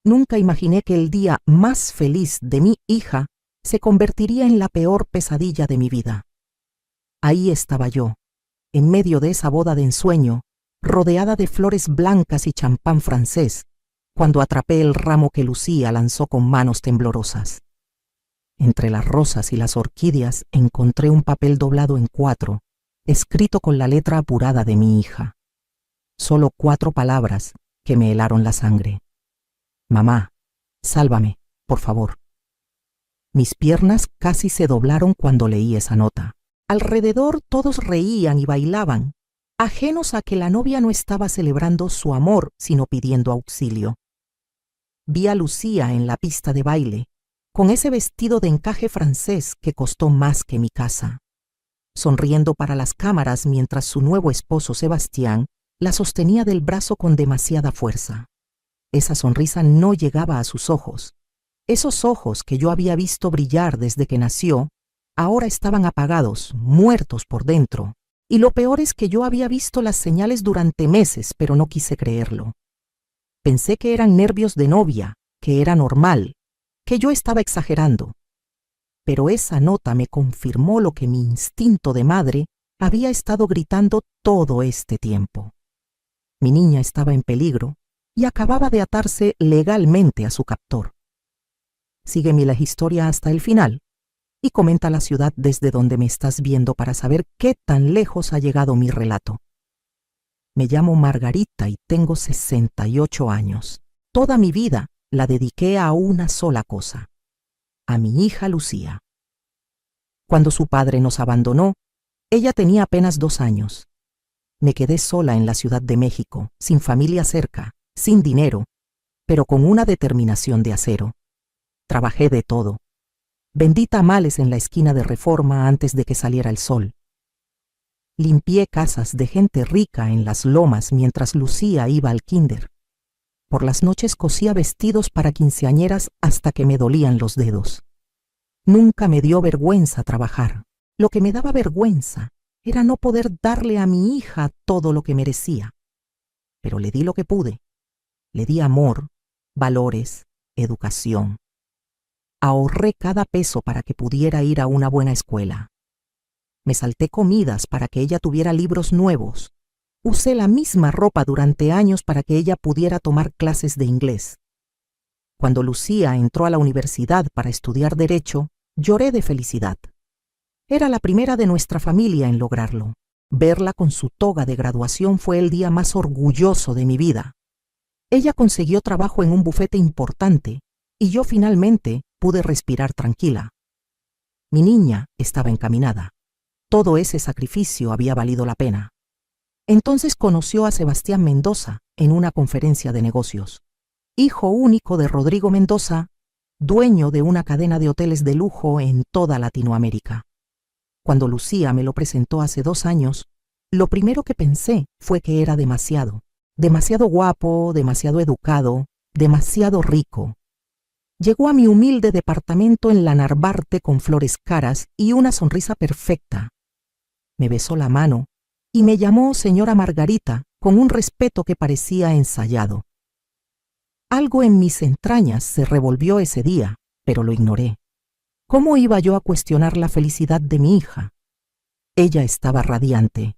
Nunca imaginé que el día más feliz de mi hija se convertiría en la peor pesadilla de mi vida. Ahí estaba yo, en medio de esa boda de ensueño, rodeada de flores blancas y champán francés, cuando atrapé el ramo que Lucía lanzó con manos temblorosas. Entre las rosas y las orquídeas encontré un papel doblado en 4, escrito con la letra apurada de mi hija. Solo 4 palabras que me helaron la sangre. Mamá, sálvame, por favor. Mis piernas casi se doblaron cuando leí esa nota. Alrededor todos reían y bailaban, ajenos a que la novia no estaba celebrando su amor, sino pidiendo auxilio. Vi a Lucía en la pista de baile, con ese vestido de encaje francés que costó más que mi casa, sonriendo para las cámaras mientras su nuevo esposo Sebastián la sostenía del brazo con demasiada fuerza. Esa sonrisa no llegaba a sus ojos. Esos ojos que yo había visto brillar desde que nació, ahora estaban apagados, muertos por dentro. Y lo peor es que yo había visto las señales durante meses, pero no quise creerlo. Pensé que eran nervios de novia, que era normal, que yo estaba exagerando. Pero esa nota me confirmó lo que mi instinto de madre había estado gritando todo este tiempo. Mi niña estaba en peligro y acababa de atarse legalmente a su captor. Sígueme la historia hasta el final y comenta la ciudad desde donde me estás viendo para saber qué tan lejos ha llegado mi relato. Me llamo Margarita y tengo 68 años. Toda mi vida la dediqué a una sola cosa, a mi hija Lucía. Cuando su padre nos abandonó, ella tenía apenas 2 años. Me quedé sola en la Ciudad de México, sin familia cerca, sin dinero, pero con una determinación de acero. Trabajé de todo. Vendí tamales en la esquina de Reforma antes de que saliera el sol. Limpié casas de gente rica en las lomas mientras Lucía iba al kinder. Por las noches cosía vestidos para quinceañeras hasta que me dolían los dedos. Nunca me dio vergüenza trabajar. Lo que me daba vergüenza era no poder darle a mi hija todo lo que merecía. Pero le di lo que pude. Le di amor, valores, educación. Ahorré cada peso para que pudiera ir a una buena escuela. Me salté comidas para que ella tuviera libros nuevos. Usé la misma ropa durante años para que ella pudiera tomar clases de inglés. Cuando Lucía entró a la universidad para estudiar Derecho, lloré de felicidad. Era la primera de nuestra familia en lograrlo. Verla con su toga de graduación fue el día más orgulloso de mi vida. Ella consiguió trabajo en un bufete importante y yo finalmente pude respirar tranquila. Mi niña estaba encaminada. Todo ese sacrificio había valido la pena. Entonces conoció a Sebastián Mendoza en una conferencia de negocios. Hijo único de Rodrigo Mendoza, dueño de una cadena de hoteles de lujo en toda Latinoamérica. Cuando Lucía me lo presentó hace 2 años, lo primero que pensé fue que era demasiado guapo, demasiado educado, demasiado rico. Llegó a mi humilde departamento en la Narvarte con flores caras y una sonrisa perfecta. Me besó la mano y me llamó señora Margarita con un respeto que parecía ensayado. Algo en mis entrañas se revolvió ese día, pero lo ignoré. ¿Cómo iba yo a cuestionar la felicidad de mi hija? Ella estaba radiante.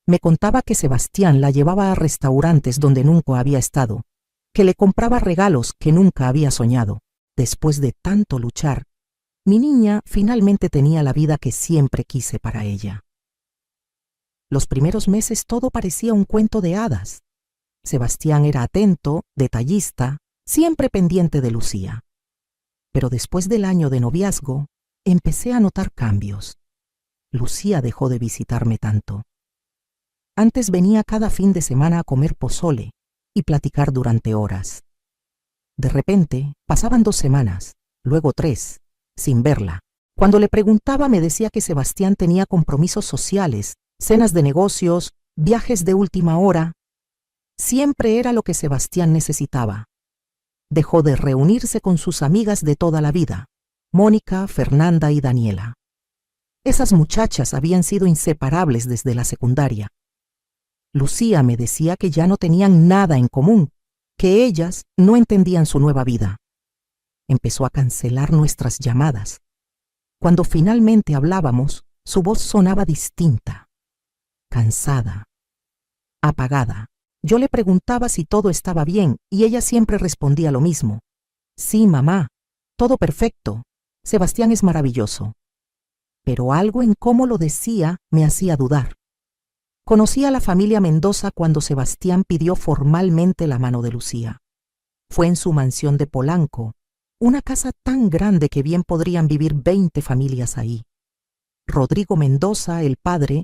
Me contaba que Sebastián la llevaba a restaurantes donde nunca había estado, que le compraba regalos que nunca había soñado. Después de tanto luchar, mi niña finalmente tenía la vida que siempre quise para ella. Los primeros meses todo parecía un cuento de hadas. Sebastián era atento, detallista, siempre pendiente de Lucía. Pero después del año de noviazgo, empecé a notar cambios. Lucía dejó de visitarme tanto. Antes venía cada fin de semana a comer pozole y platicar durante horas. De repente, pasaban 2 semanas, luego 3, sin verla. Cuando le preguntaba me decía que Sebastián tenía compromisos sociales, cenas de negocios, viajes de última hora. Siempre era lo que Sebastián necesitaba. Dejó de reunirse con sus amigas de toda la vida, Mónica, Fernanda y Daniela. Esas muchachas habían sido inseparables desde la secundaria. Lucía me decía que ya no tenían nada en común, que ellas no entendían su nueva vida. Empezó a cancelar nuestras llamadas. Cuando finalmente hablábamos, su voz sonaba distinta, cansada, apagada. Yo le preguntaba si todo estaba bien y ella siempre respondía lo mismo. Sí, mamá, todo perfecto. Sebastián es maravilloso. Pero algo en cómo lo decía me hacía dudar. Conocí a la familia Mendoza cuando Sebastián pidió formalmente la mano de Lucía. Fue en su mansión de Polanco, una casa tan grande que bien podrían vivir 20 familias ahí. Rodrigo Mendoza, el padre,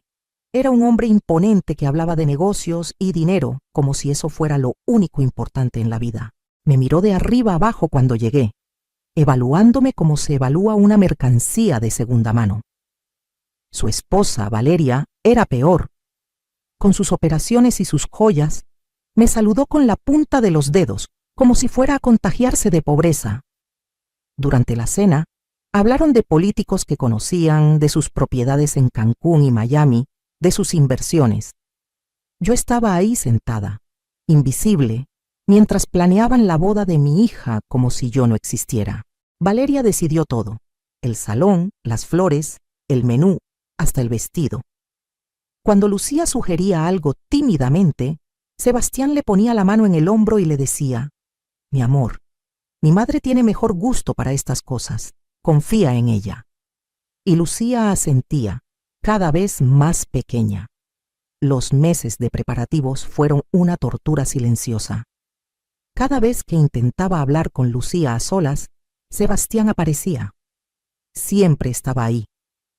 era un hombre imponente que hablaba de negocios y dinero como si eso fuera lo único importante en la vida. Me miró de arriba abajo cuando llegué, evaluándome como se evalúa una mercancía de segunda mano. Su esposa, Valeria, era peor. Con sus operaciones y sus joyas, me saludó con la punta de los dedos, como si fuera a contagiarse de pobreza. Durante la cena, hablaron de políticos que conocían, de sus propiedades en Cancún y Miami, de sus inversiones. Yo estaba ahí sentada, invisible, mientras planeaban la boda de mi hija como si yo no existiera. Valeria decidió todo: el salón, las flores, el menú, hasta el vestido. Cuando Lucía sugería algo tímidamente, Sebastián le ponía la mano en el hombro y le decía: mi amor, mi madre tiene mejor gusto para estas cosas, confía en ella. Y Lucía asentía, cada vez más pequeña. Los meses de preparativos fueron una tortura silenciosa. Cada vez que intentaba hablar con Lucía a solas, Sebastián aparecía. Siempre estaba ahí,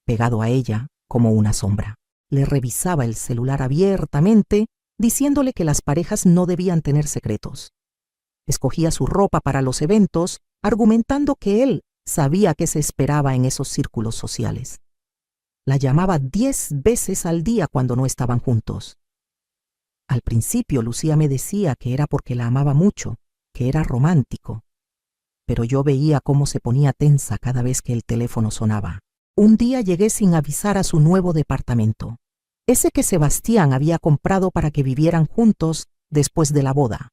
pegado a ella como una sombra. Le revisaba el celular abiertamente, diciéndole que las parejas no debían tener secretos. Escogía su ropa para los eventos, argumentando que él sabía qué se esperaba en esos círculos sociales. La llamaba 10 veces al día cuando no estaban juntos. Al principio Lucía me decía que era porque la amaba mucho, que era romántico. Pero yo veía cómo se ponía tensa cada vez que el teléfono sonaba. Un día llegué sin avisar a su nuevo departamento, ese que Sebastián había comprado para que vivieran juntos después de la boda,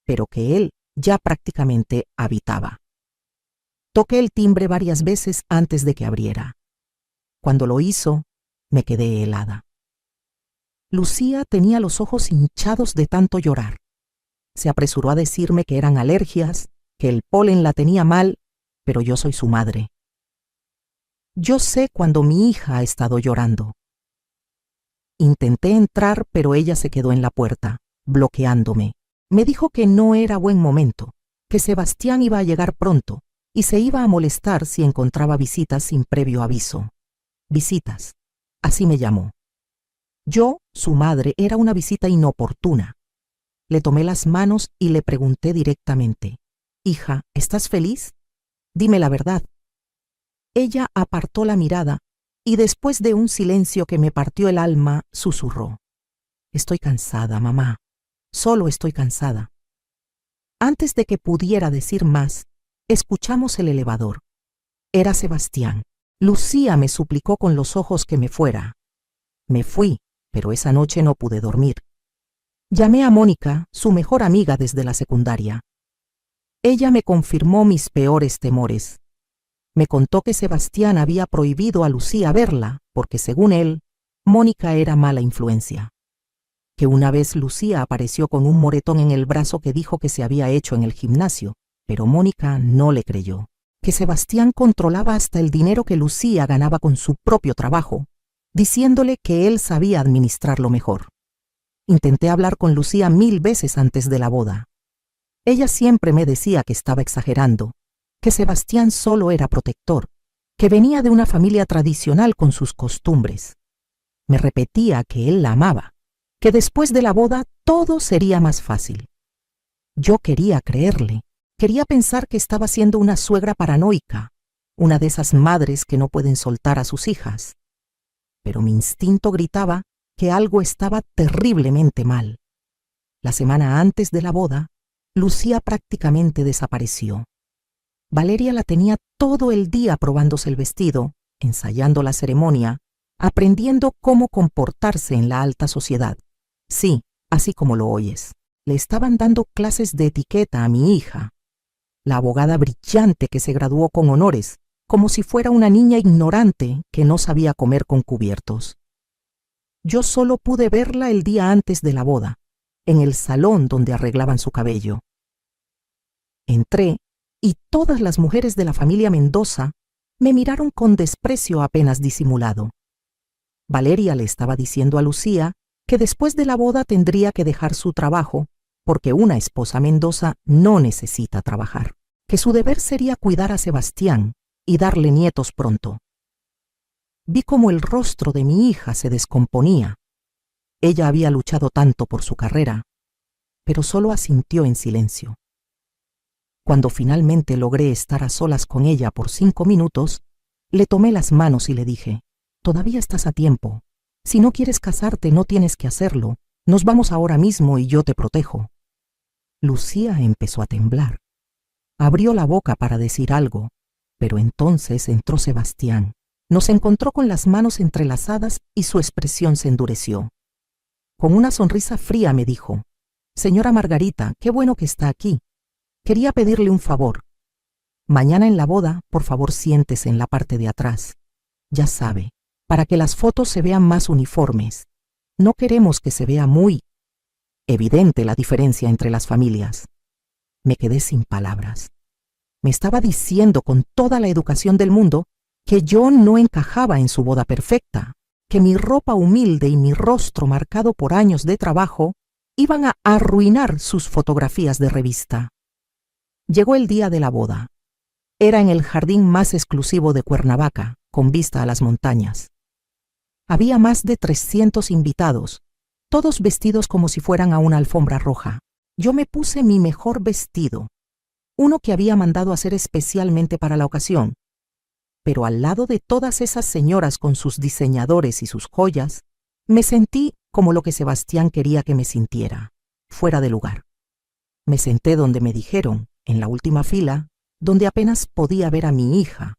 pero que él ya prácticamente habitaba. Toqué el timbre varias veces antes de que abriera. Cuando lo hizo, me quedé helada. Lucía tenía los ojos hinchados de tanto llorar. Se apresuró a decirme que eran alergias, que el polen la tenía mal, pero yo soy su madre. Yo sé cuando mi hija ha estado llorando. Intenté entrar, pero ella se quedó en la puerta, bloqueándome. Me dijo que no era buen momento, que Sebastián iba a llegar pronto y se iba a molestar si encontraba visitas sin previo aviso. Visitas, así me llamó. Yo, su madre, era una visita inoportuna. Le tomé las manos y le pregunté directamente: hija, ¿estás feliz? Dime la verdad. Ella apartó la mirada y después de un silencio que me partió el alma, susurró: estoy cansada, mamá. Solo estoy cansada. Antes de que pudiera decir más, escuchamos el elevador. Era Sebastián. Lucía me suplicó con los ojos que me fuera. Me fui, pero esa noche no pude dormir. Llamé a Mónica, su mejor amiga desde la secundaria. Ella me confirmó mis peores temores. Me contó que Sebastián había prohibido a Lucía verla, porque según él, Mónica era mala influencia. Que una vez Lucía apareció con un moretón en el brazo que dijo que se había hecho en el gimnasio, pero Mónica no le creyó. Que Sebastián controlaba hasta el dinero que Lucía ganaba con su propio trabajo, diciéndole que él sabía administrarlo mejor. Intenté hablar con Lucía 1000 veces antes de la boda. Ella siempre me decía que estaba exagerando, que Sebastián solo era protector, que venía de una familia tradicional con sus costumbres. Me repetía que él la amaba, que después de la boda todo sería más fácil. Yo quería creerle, quería pensar que estaba siendo una suegra paranoica, una de esas madres que no pueden soltar a sus hijas. Pero mi instinto gritaba que algo estaba terriblemente mal. La semana antes de la boda, Lucía prácticamente desapareció. Valeria la tenía todo el día probándose el vestido, ensayando la ceremonia, aprendiendo cómo comportarse en la alta sociedad. Sí, así como lo oyes. Le estaban dando clases de etiqueta a mi hija, la abogada brillante que se graduó con honores, como si fuera una niña ignorante que no sabía comer con cubiertos. Yo solo pude verla el día antes de la boda, en el salón donde arreglaban su cabello. Entré y todas las mujeres de la familia Mendoza me miraron con desprecio apenas disimulado. Valeria le estaba diciendo a Lucía que después de la boda tendría que dejar su trabajo, porque una esposa Mendoza no necesita trabajar, que su deber sería cuidar a Sebastián y darle nietos pronto. Vi cómo el rostro de mi hija se descomponía. Ella había luchado tanto por su carrera, pero solo asintió en silencio. Cuando finalmente logré estar a solas con ella por 5 minutos, le tomé las manos y le dije: «Todavía estás a tiempo. Si no quieres casarte, no tienes que hacerlo. Nos vamos ahora mismo y yo te protejo». Lucía empezó a temblar. Abrió la boca para decir algo, pero entonces entró Sebastián. Nos encontró con las manos entrelazadas y su expresión se endureció. Con una sonrisa fría me dijo: «Señora Margarita, qué bueno que está aquí. Quería pedirle un favor. Mañana en la boda, por favor siéntese en la parte de atrás. Ya sabe, para que las fotos se vean más uniformes. No queremos que se vea muy evidente la diferencia entre las familias». Me quedé sin palabras. Me estaba diciendo con toda la educación del mundo que yo no encajaba en su boda perfecta, que mi ropa humilde y mi rostro marcado por años de trabajo iban a arruinar sus fotografías de revista. Llegó el día de la boda. Era en el jardín más exclusivo de Cuernavaca, con vista a las montañas. Había más de 300 invitados, todos vestidos como si fueran a una alfombra roja. Yo me puse mi mejor vestido, uno que había mandado hacer especialmente para la ocasión. Pero al lado de todas esas señoras con sus diseñadores y sus joyas, me sentí como lo que Sebastián quería que me sintiera, fuera de lugar. Me senté donde me dijeron, en la última fila, donde apenas podía ver a mi hija.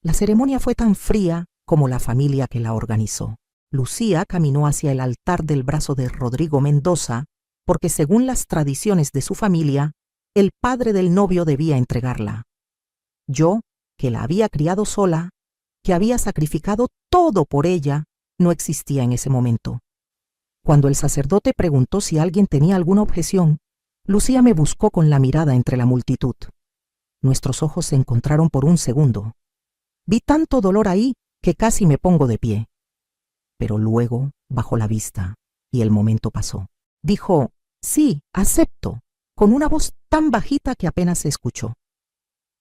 La ceremonia fue tan fría como la familia que la organizó. Lucía caminó hacia el altar del brazo de Rodrigo Mendoza, porque según las tradiciones de su familia, el padre del novio debía entregarla. Yo, que la había criado sola, que había sacrificado todo por ella, no existía en ese momento. Cuando el sacerdote preguntó si alguien tenía alguna objeción, Lucía me buscó con la mirada entre la multitud. Nuestros ojos se encontraron por un segundo. Vi tanto dolor ahí que casi me pongo de pie. Pero luego bajó la vista y el momento pasó. Dijo: «Sí, acepto», con una voz tan bajita que apenas se escuchó.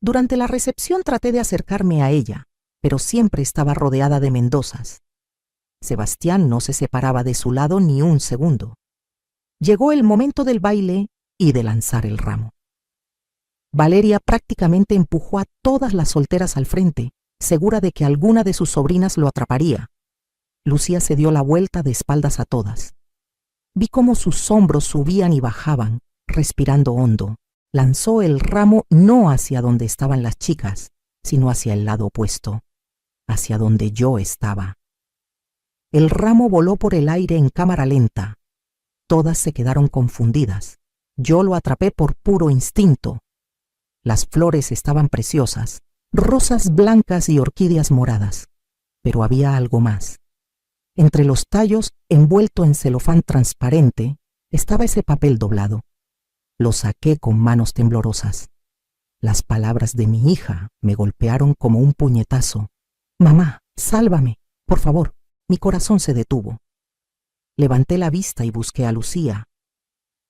Durante la recepción traté de acercarme a ella, pero siempre estaba rodeada de Mendozas. Sebastián no se separaba de su lado ni un segundo. Llegó el momento del baile y de lanzar el ramo. Valeria prácticamente empujó a todas las solteras al frente, segura de que alguna de sus sobrinas lo atraparía. Lucía se dio la vuelta de espaldas a todas. Vi cómo sus hombros subían y bajaban, respirando hondo. Lanzó el ramo no hacia donde estaban las chicas, sino hacia el lado opuesto, hacia donde yo estaba. El ramo voló por el aire en cámara lenta. Todas se quedaron confundidas. Yo lo atrapé por puro instinto. Las flores estaban preciosas, rosas blancas y orquídeas moradas. Pero había algo más. Entre los tallos, envuelto en celofán transparente, estaba ese papel doblado. Lo saqué con manos temblorosas. Las palabras de mi hija me golpearon como un puñetazo. «Mamá, sálvame, por favor». Mi corazón se detuvo. Levanté la vista y busqué a Lucía.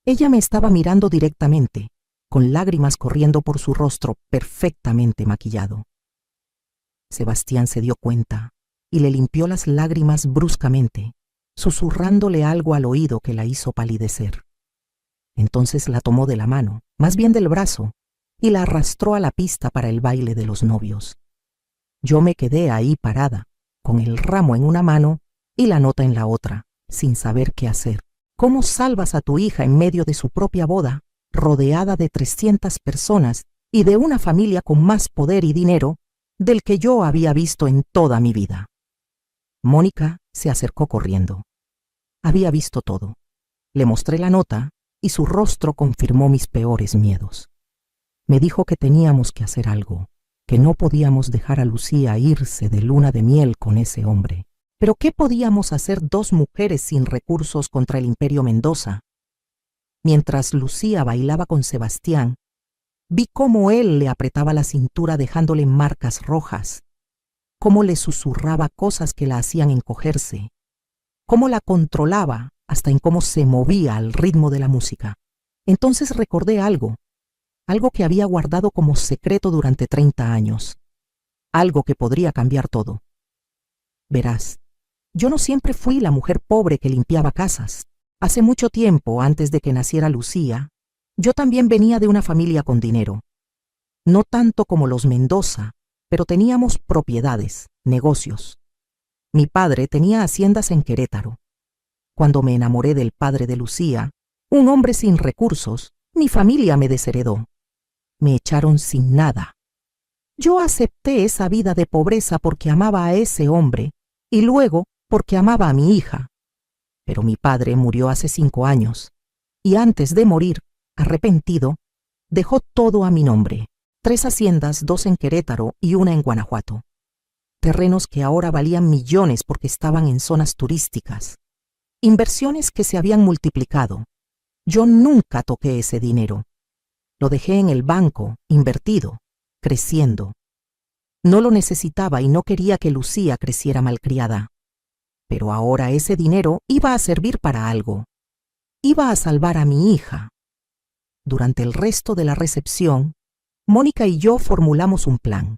Ella me estaba mirando directamente, con lágrimas corriendo por su rostro perfectamente maquillado. Sebastián se dio cuenta y le limpió las lágrimas bruscamente, susurrándole algo al oído que la hizo palidecer. Entonces la tomó de la mano, más bien del brazo, y la arrastró a la pista para el baile de los novios. Yo me quedé ahí parada, con el ramo en una mano y la nota en la otra, sin saber qué hacer. ¿Cómo salvas a tu hija en medio de su propia boda, rodeada de 300 personas y de una familia con más poder y dinero del que yo había visto en toda mi vida? Mónica se acercó corriendo. Había visto todo. Le mostré la nota y su rostro confirmó mis peores miedos. Me dijo que teníamos que hacer algo, que no podíamos dejar a Lucía irse de luna de miel con ese hombre. Pero ¿qué podíamos hacer dos mujeres sin recursos contra el Imperio Mendoza? Mientras Lucía bailaba con Sebastián, vi cómo él le apretaba la cintura dejándole marcas rojas, cómo le susurraba cosas que la hacían encogerse, cómo la controlaba hasta en cómo se movía al ritmo de la música. Entonces recordé algo que había guardado como secreto durante 30 años, algo que podría cambiar todo. Verás, yo no siempre fui la mujer pobre que limpiaba casas. Hace mucho tiempo, antes de que naciera Lucía, yo también venía de una familia con dinero. No tanto como los Mendoza, pero teníamos propiedades, negocios. Mi padre tenía haciendas en Querétaro. Cuando me enamoré del padre de Lucía, un hombre sin recursos, mi familia me desheredó. Me echaron sin nada. Yo acepté esa vida de pobreza porque amaba a ese hombre y luego porque amaba a mi hija. Pero mi padre murió hace 5 años y antes de morir, arrepentido, dejó todo a mi nombre. 3 haciendas, 2 en Querétaro y 1 en Guanajuato. Terrenos que ahora valían millones porque estaban en zonas turísticas. Inversiones que se habían multiplicado. Yo nunca toqué ese dinero. Lo dejé en el banco, invertido, creciendo. No lo necesitaba y no quería que Lucía creciera malcriada. Pero ahora ese dinero iba a servir para algo. Iba a salvar a mi hija. Durante el resto de la recepción, Mónica y yo formulamos un plan.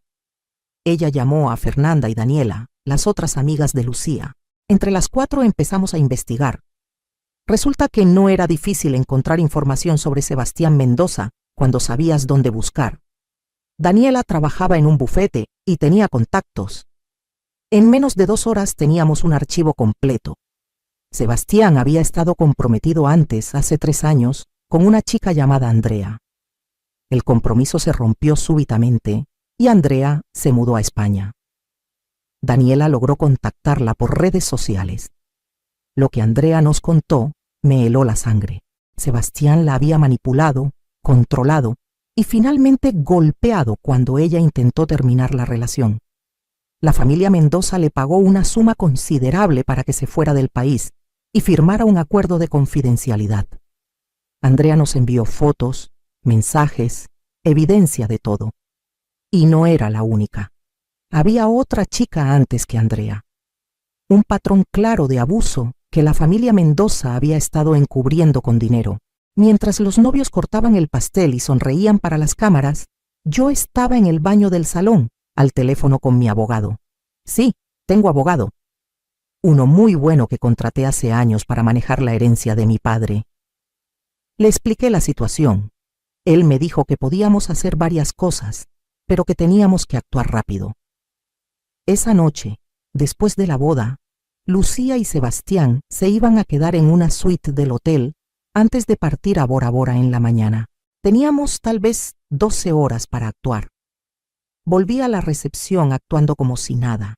Ella llamó a Fernanda y Daniela, las otras amigas de Lucía. Entre las 4 empezamos a investigar. Resulta que no era difícil encontrar información sobre Sebastián Mendoza cuando sabías dónde buscar. Daniela trabajaba en un bufete y tenía contactos. En menos de 2 horas teníamos un archivo completo. Sebastián había estado comprometido antes, hace 3 años, con una chica llamada Andrea. El compromiso se rompió súbitamente y Andrea se mudó a España. Daniela logró contactarla por redes sociales. Lo que Andrea nos contó me heló la sangre. Sebastián la había manipulado, controlado y finalmente golpeado cuando ella intentó terminar la relación. La familia Mendoza le pagó una suma considerable para que se fuera del país y firmara un acuerdo de confidencialidad. Andrea nos envió fotos, mensajes, evidencia de todo. Y no era la única. Había otra chica antes que Andrea. Un patrón claro de abuso que la familia Mendoza había estado encubriendo con dinero. Mientras los novios cortaban el pastel y sonreían para las cámaras, yo estaba en el baño del salón, al teléfono con mi abogado. Sí, tengo abogado. Uno muy bueno que contraté hace años para manejar la herencia de mi padre. Le expliqué la situación. Él me dijo que podíamos hacer varias cosas, pero que teníamos que actuar rápido. Esa noche, después de la boda, Lucía y Sebastián se iban a quedar en una suite del hotel antes de partir a Bora Bora en la mañana. Teníamos tal vez 12 horas para actuar. Volví a la recepción actuando como si nada.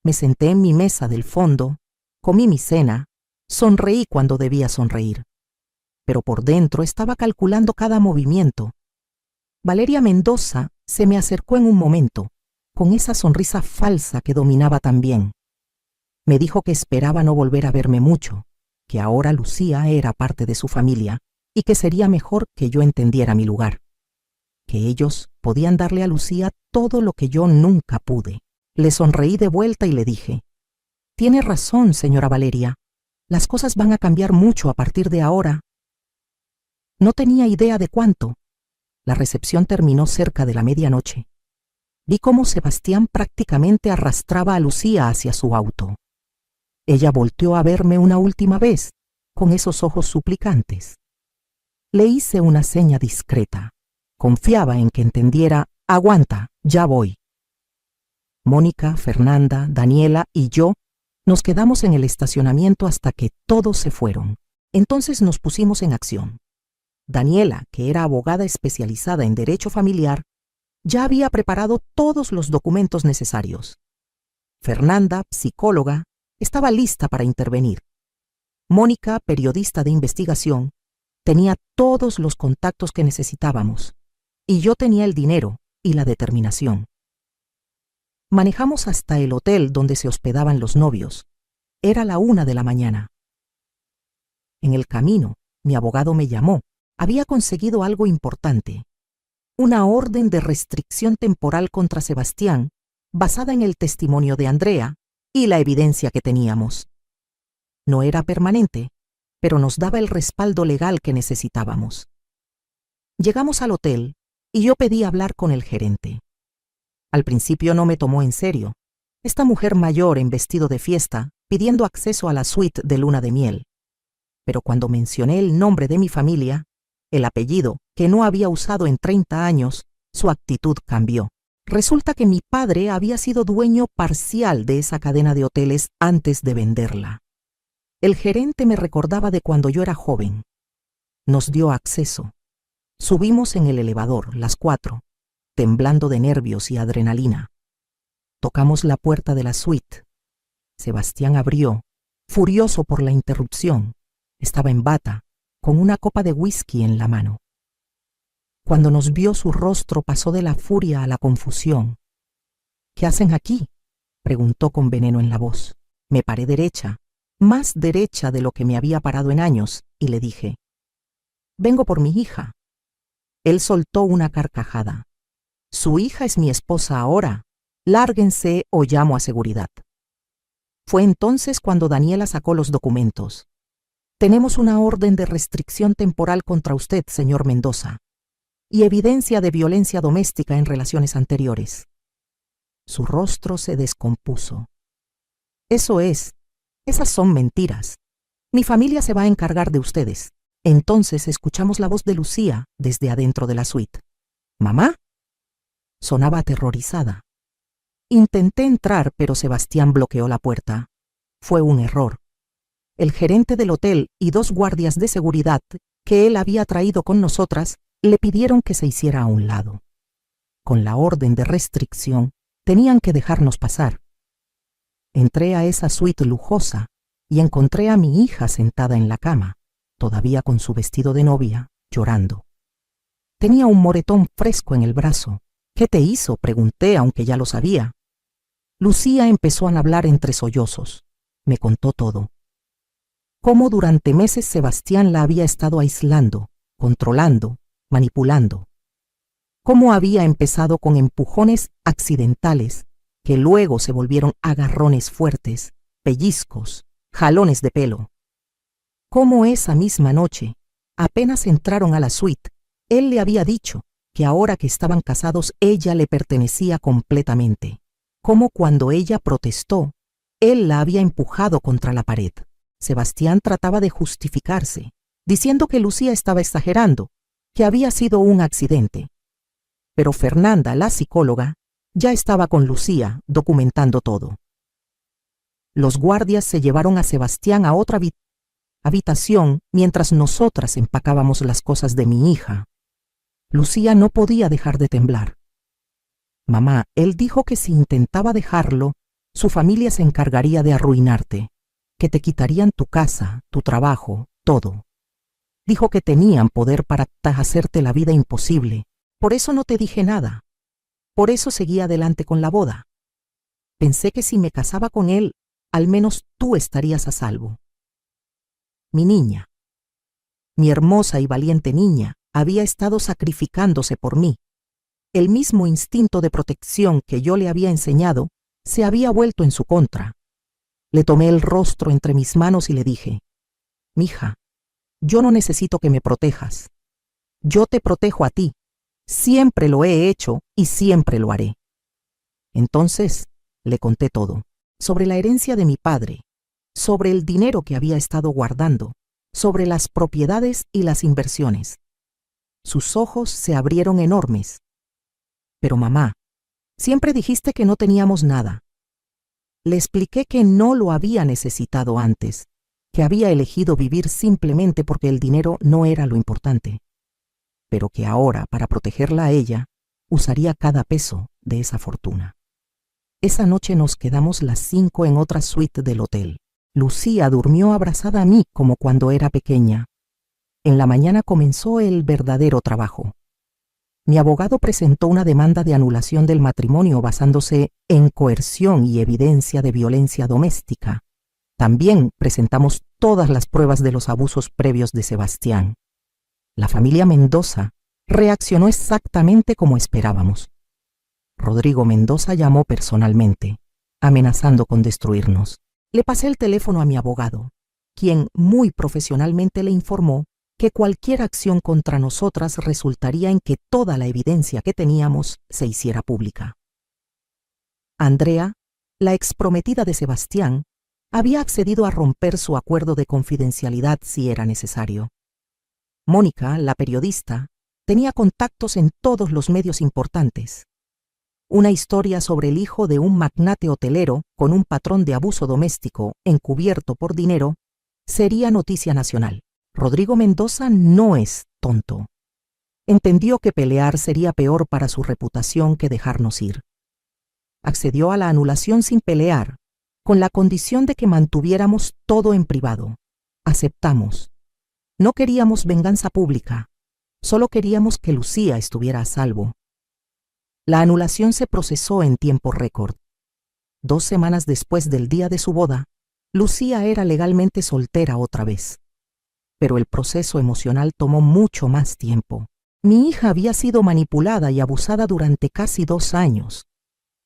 Me senté en mi mesa del fondo, comí mi cena, sonreí cuando debía sonreír. Pero por dentro estaba calculando cada movimiento. Valeria Mendoza se me acercó en un momento, con esa sonrisa falsa que dominaba tan bien. Me dijo que esperaba no volver a verme mucho, que ahora Lucía era parte de su familia y que sería mejor que yo entendiera mi lugar. Que ellos podían darle a Lucía todo lo que yo nunca pude. Le sonreí de vuelta y le dije: «Tiene razón, señora Valeria. Las cosas van a cambiar mucho a partir de ahora». No tenía idea de cuánto. La recepción terminó cerca de la medianoche. Vi cómo Sebastián prácticamente arrastraba a Lucía hacia su auto. Ella volteó a verme una última vez, con esos ojos suplicantes. Le hice una seña discreta. Confiaba en que entendiera: «Aguanta, ya voy». Mónica, Fernanda, Daniela y yo nos quedamos en el estacionamiento hasta que todos se fueron. Entonces nos pusimos en acción. Daniela, que era abogada especializada en derecho familiar, ya había preparado todos los documentos necesarios. Fernanda, psicóloga, estaba lista para intervenir. Mónica, periodista de investigación, Tenía todos los contactos que necesitábamos, y yo tenía el dinero y la determinación. Manejamos hasta el hotel donde se hospedaban los novios. Era la 1 de la mañana. En el camino, mi abogado me llamó. Había conseguido algo importante. Una orden de restricción temporal contra Sebastián, basada en el testimonio de Andrea y la evidencia que teníamos. No era permanente, pero nos daba el respaldo legal que necesitábamos. Llegamos al hotel y yo pedí hablar con el gerente. Al principio no me tomó en serio. Esta mujer mayor en vestido de fiesta, pidiendo acceso a la suite de luna de miel. Pero cuando mencioné el nombre de mi familia, el apellido que no había usado en 30 años, su actitud cambió. Resulta que mi padre había sido dueño parcial de esa cadena de hoteles antes de venderla. El gerente me recordaba de cuando yo era joven. Nos dio acceso. Subimos en el elevador, las 4, temblando de nervios y adrenalina. Tocamos la puerta de la suite. Sebastián abrió, furioso por la interrupción. Estaba en bata, con una copa de whisky en la mano. Cuando nos vio, su rostro pasó de la furia a la confusión. ¿Qué hacen aquí?, preguntó con veneno en la voz. Me paré derecha, más derecha de lo que me había parado en años, y le dije: vengo por mi hija. Él soltó una carcajada. Su hija es mi esposa ahora. Lárguense o llamo a seguridad. Fue entonces cuando Daniela sacó los documentos. Tenemos una orden de restricción temporal contra usted, señor Mendoza, y evidencia de violencia doméstica en relaciones anteriores. Su rostro se descompuso. Esas son mentiras. Mi familia se va a encargar de ustedes. Entonces escuchamos la voz de Lucía desde adentro de la suite. ¿Mamá? Sonaba aterrorizada. Intenté entrar, pero Sebastián bloqueó la puerta. Fue un error. El gerente del hotel y 2 guardias de seguridad que él había traído con nosotras le pidieron que se hiciera a un lado. Con la orden de restricción, tenían que dejarnos pasar. Entré a esa suite lujosa y encontré a mi hija sentada en la cama, todavía con su vestido de novia, llorando. Tenía un moretón fresco en el brazo. ¿Qué te hizo?, pregunté, aunque ya lo sabía. Lucía empezó a hablar entre sollozos. Me contó todo. Cómo durante meses Sebastián la había estado aislando, controlando, manipulando. Cómo había empezado con empujones accidentales, que luego se volvieron agarrones fuertes, pellizcos, jalones de pelo. Cómo esa misma noche, apenas entraron a la suite, él le había dicho que ahora que estaban casados ella le pertenecía completamente. Cómo cuando ella protestó, él la había empujado contra la pared. Sebastián trataba de justificarse, diciendo que Lucía estaba exagerando, que había sido un accidente. Pero Fernanda, la psicóloga, ya estaba con Lucía documentando todo. Los guardias se llevaron a Sebastián a otra habitación mientras nosotras empacábamos las cosas de mi hija. Lucía no podía dejar de temblar. Mamá, él dijo que si intentaba dejarlo, su familia se encargaría de arruinarte, que te quitarían tu casa, tu trabajo, todo. Dijo que tenían poder para hacerte la vida imposible. Por eso no te dije nada. Por eso seguí adelante con la boda. Pensé que si me casaba con él, al menos tú estarías a salvo. Mi niña, mi hermosa y valiente niña, había estado sacrificándose por mí. El mismo instinto de protección que yo le había enseñado se había vuelto en su contra. Le tomé el rostro entre mis manos y le dije: mija, yo no necesito que me protejas. Yo te protejo a ti. Siempre lo he hecho y siempre lo haré. Entonces le conté todo, sobre la herencia de mi padre, sobre el dinero que había estado guardando, sobre las propiedades y las inversiones. Sus ojos se abrieron enormes. Pero mamá, siempre dijiste que no teníamos nada. Le expliqué que no lo había necesitado antes, que había elegido vivir simplemente porque el dinero no era lo importante, pero que ahora, para protegerla a ella, usaría cada peso de esa fortuna. Esa noche nos quedamos las 5 en otra suite del hotel. Lucía durmió abrazada a mí como cuando era pequeña. En la mañana comenzó el verdadero trabajo. Mi abogado presentó una demanda de anulación del matrimonio basándose en coerción y evidencia de violencia doméstica. También presentamos todas las pruebas de los abusos previos de Sebastián. La familia Mendoza reaccionó exactamente como esperábamos. Rodrigo Mendoza llamó personalmente, amenazando con destruirnos. Le pasé el teléfono a mi abogado, quien muy profesionalmente le informó que cualquier acción contra nosotras resultaría en que toda la evidencia que teníamos se hiciera pública. Andrea, la exprometida de Sebastián, había accedido a romper su acuerdo de confidencialidad si era necesario. Mónica, la periodista, tenía contactos en todos los medios importantes. Una historia sobre el hijo de un magnate hotelero con un patrón de abuso doméstico encubierto por dinero sería noticia nacional. Rodrigo Mendoza no es tonto. Entendió que pelear sería peor para su reputación que dejarnos ir. Accedió a la anulación sin pelear, con la condición de que mantuviéramos todo en privado. Aceptamos. No queríamos venganza pública, solo queríamos que Lucía estuviera a salvo. La anulación se procesó en tiempo récord. 2 semanas después del día de su boda, Lucía era legalmente soltera otra vez. Pero el proceso emocional tomó mucho más tiempo. Mi hija había sido manipulada y abusada durante casi 2 años.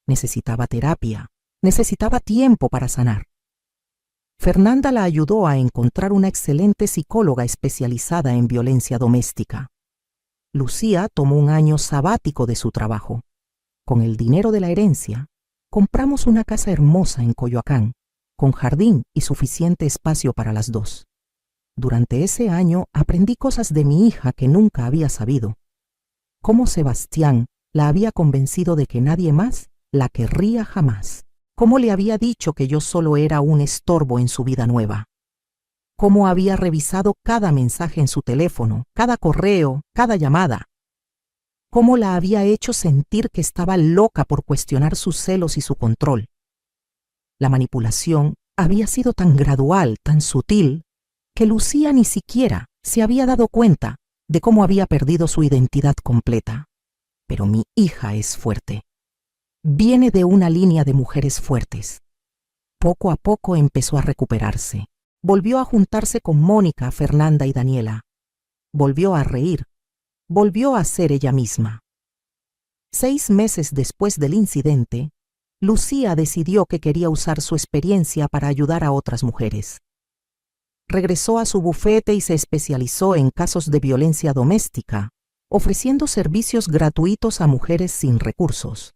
Necesitaba terapia, necesitaba tiempo para sanar. Fernanda la ayudó a encontrar una excelente psicóloga especializada en violencia doméstica. Lucía tomó un año sabático de su trabajo. Con el dinero de la herencia, compramos una casa hermosa en Coyoacán, con jardín y suficiente espacio para las dos. Durante ese año aprendí cosas de mi hija que nunca había sabido. Cómo Sebastián la había convencido de que nadie más la querría jamás. Cómo le había dicho que yo solo era un estorbo en su vida nueva. Cómo había revisado cada mensaje en su teléfono, cada correo, cada llamada. Cómo la había hecho sentir que estaba loca por cuestionar sus celos y su control. La manipulación había sido tan gradual, tan sutil, que Lucía ni siquiera se había dado cuenta de cómo había perdido su identidad completa. Pero mi hija es fuerte. Viene de una línea de mujeres fuertes. Poco a poco empezó a recuperarse. Volvió a juntarse con Mónica, Fernanda y Daniela. Volvió a reír. Volvió a ser ella misma. 6 meses después del incidente, Lucía decidió que quería usar su experiencia para ayudar a otras mujeres. Regresó a su bufete y se especializó en casos de violencia doméstica, ofreciendo servicios gratuitos a mujeres sin recursos.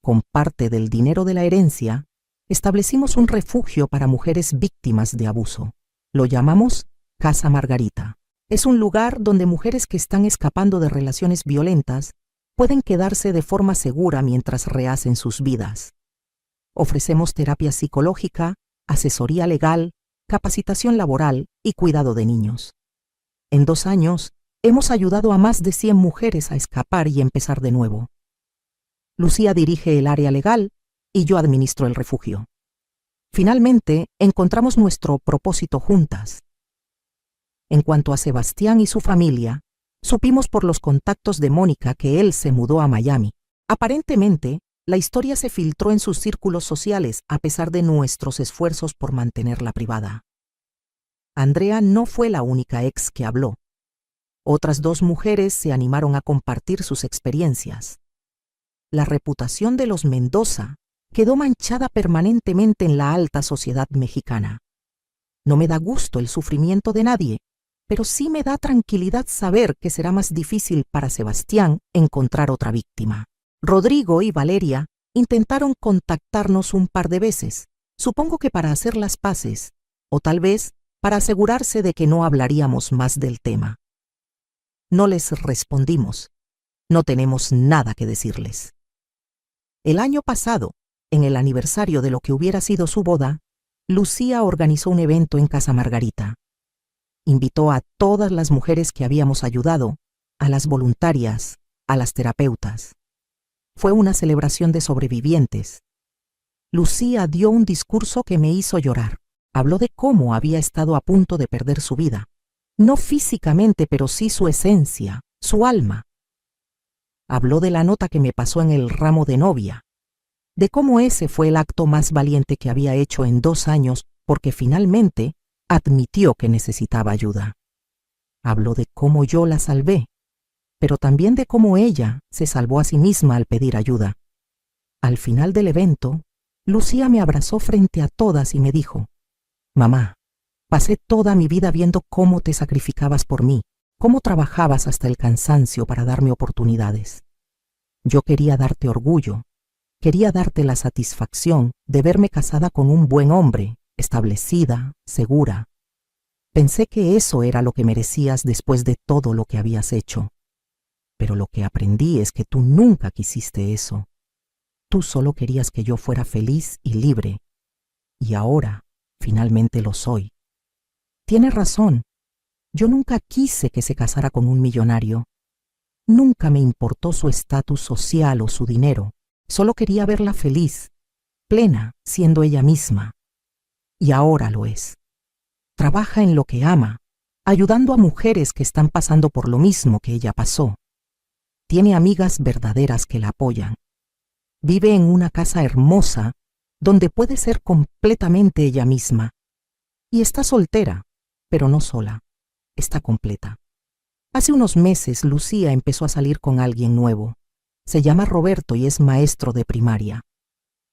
Con parte del dinero de la herencia, establecimos un refugio para mujeres víctimas de abuso. Lo llamamos Casa Margarita. Es un lugar donde mujeres que están escapando de relaciones violentas pueden quedarse de forma segura mientras rehacen sus vidas. Ofrecemos terapia psicológica, asesoría legal, capacitación laboral y cuidado de niños. En 2 años, hemos ayudado a más de 100 mujeres a escapar y empezar de nuevo. Lucía dirige el área legal y yo administro el refugio. Finalmente, encontramos nuestro propósito juntas. En cuanto a Sebastián y su familia, supimos por los contactos de Mónica que él se mudó a Miami. Aparentemente, la historia se filtró en sus círculos sociales a pesar de nuestros esfuerzos por mantenerla privada. Andrea no fue la única ex que habló. Otras 2 mujeres se animaron a compartir sus experiencias. La reputación de los Mendoza quedó manchada permanentemente en la alta sociedad mexicana. No me da gusto el sufrimiento de nadie, pero sí me da tranquilidad saber que será más difícil para Sebastián encontrar otra víctima. Rodrigo y Valeria intentaron contactarnos un par de veces, supongo que para hacer las paces, o tal vez para asegurarse de que no hablaríamos más del tema. No les respondimos. No tenemos nada que decirles. El año pasado, en el aniversario de lo que hubiera sido su boda, Lucía organizó un evento en Casa Margarita. Invitó a todas las mujeres que habíamos ayudado, a las voluntarias, a las terapeutas. Fue una celebración de sobrevivientes. Lucía dio un discurso que me hizo llorar. Habló de cómo había estado a punto de perder su vida, No físicamente, pero sí su esencia, su alma. Habló de la nota que me pasó en el ramo de novia, de cómo ese fue el acto más valiente que había hecho en 2 años, porque finalmente admitió que necesitaba ayuda. Habló de cómo yo la salvé, pero también de cómo ella se salvó a sí misma al pedir ayuda. Al final del evento, Lucía me abrazó frente a todas y me dijo: «Mamá, pasé toda mi vida viendo cómo te sacrificabas por mí, cómo trabajabas hasta el cansancio para darme oportunidades. Yo quería darte orgullo, quería darte la satisfacción de verme casada con un buen hombre, establecida, segura. Pensé que eso era lo que merecías después de todo lo que habías hecho. Pero lo que aprendí es que tú nunca quisiste eso. Tú solo querías que yo fuera feliz y libre. Y ahora, finalmente lo soy. Tienes razón. Yo nunca quise que se casara con un millonario. Nunca me importó su estatus social o su dinero. Solo quería verla feliz, plena, siendo ella misma. Y ahora lo es. Trabaja en lo que ama, ayudando a mujeres que están pasando por lo mismo que ella pasó. Tiene amigas verdaderas que la apoyan. Vive en una casa hermosa donde puede ser completamente ella misma. Y está soltera, pero no sola. Está completa. Hace unos meses Lucía empezó a salir con alguien nuevo. Se llama Roberto y es maestro de primaria.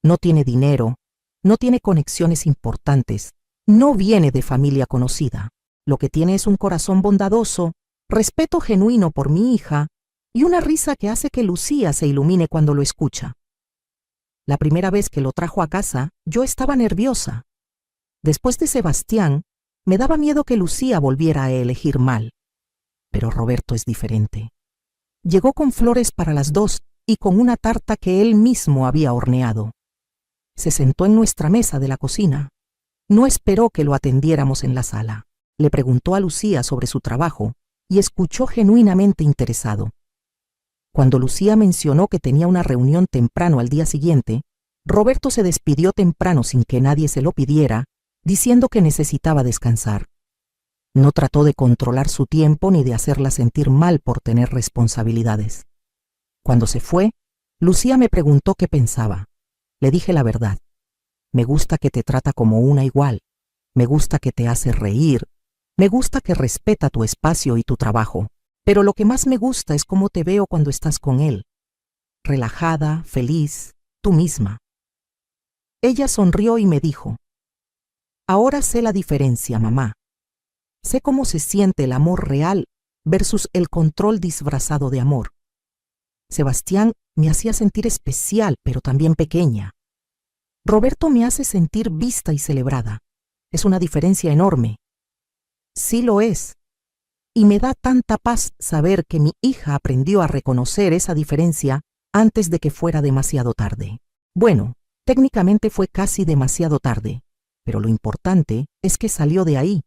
No tiene dinero, no tiene conexiones importantes, no viene de familia conocida. Lo que tiene es un corazón bondadoso, respeto genuino por mi hija y una risa que hace que Lucía se ilumine cuando lo escucha. La primera vez que lo trajo a casa, yo estaba nerviosa. Después de Sebastián, me daba miedo que Lucía volviera a elegir mal. Pero Roberto es diferente. Llegó con flores para las dos y con una tarta que él mismo había horneado. Se sentó en nuestra mesa de la cocina. No esperó que lo atendiéramos en la sala. Le preguntó a Lucía sobre su trabajo y escuchó genuinamente interesado. Cuando Lucía mencionó que tenía una reunión temprano al día siguiente, Roberto se despidió temprano sin que nadie se lo pidiera, diciendo que necesitaba descansar. No trató de controlar su tiempo ni de hacerla sentir mal por tener responsabilidades. Cuando se fue, Lucía me preguntó qué pensaba. Le dije la verdad. Me gusta que te trata como una igual. Me gusta que te hace reír. Me gusta que respeta tu espacio y tu trabajo. Pero lo que más me gusta es cómo te veo cuando estás con él. Relajada, feliz, tú misma. Ella sonrió y me dijo: «Ahora sé la diferencia, mamá. Sé cómo se siente el amor real versus el control disfrazado de amor. Sebastián me hacía sentir especial, pero también pequeña. Roberto me hace sentir vista y celebrada. Es una diferencia enorme. Sí lo es. Y me da tanta paz saber que mi hija aprendió a reconocer esa diferencia antes de que fuera demasiado tarde. Bueno, técnicamente fue casi demasiado tarde, pero lo importante es que salió de ahí.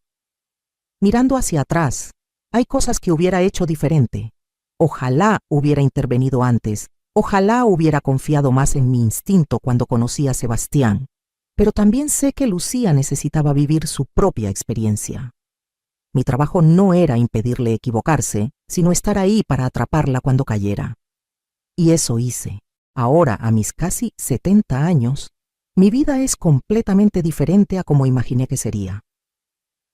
Mirando hacia atrás, hay cosas que hubiera hecho diferente. Ojalá hubiera intervenido antes, ojalá hubiera confiado más en mi instinto cuando conocí a Sebastián, pero también sé que Lucía necesitaba vivir su propia experiencia. Mi trabajo no era impedirle equivocarse, sino estar ahí para atraparla cuando cayera. Y eso hice. Ahora, a mis casi 70 años, mi vida es completamente diferente a como imaginé que sería.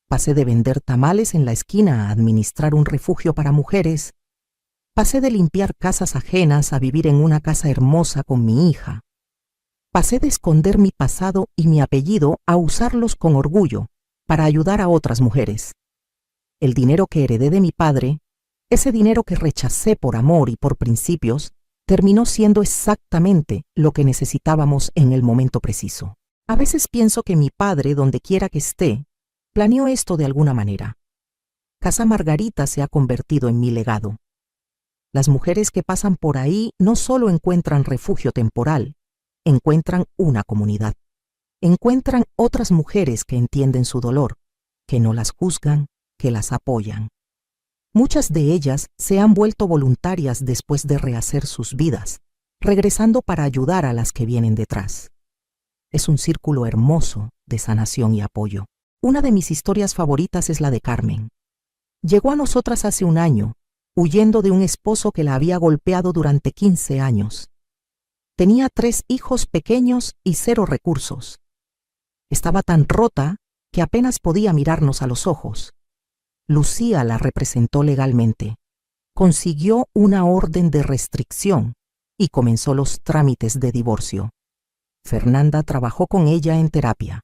Pasé de vender tamales en la esquina a administrar un refugio para mujeres. Pasé de limpiar casas ajenas a vivir en una casa hermosa con mi hija. Pasé de esconder mi pasado y mi apellido a usarlos con orgullo para ayudar a otras mujeres. El dinero que heredé de mi padre, ese dinero que rechacé por amor y por principios, terminó siendo exactamente lo que necesitábamos en el momento preciso. A veces pienso que mi padre, donde quiera que esté, planeó esto de alguna manera. Casa Margarita se ha convertido en mi legado. Las mujeres que pasan por ahí no solo encuentran refugio temporal, encuentran una comunidad. Encuentran otras mujeres que entienden su dolor, que no las juzgan, que las apoyan. Muchas de ellas se han vuelto voluntarias después de rehacer sus vidas, regresando para ayudar a las que vienen detrás. Es un círculo hermoso de sanación y apoyo. Una de mis historias favoritas es la de Carmen. Llegó a nosotras hace un año, huyendo de un esposo que la había golpeado durante 15 años. Tenía 3 hijos pequeños y 0 recursos. Estaba tan rota que apenas podía mirarnos a los ojos. Lucía la representó legalmente. Consiguió una orden de restricción y comenzó los trámites de divorcio. Fernanda trabajó con ella en terapia.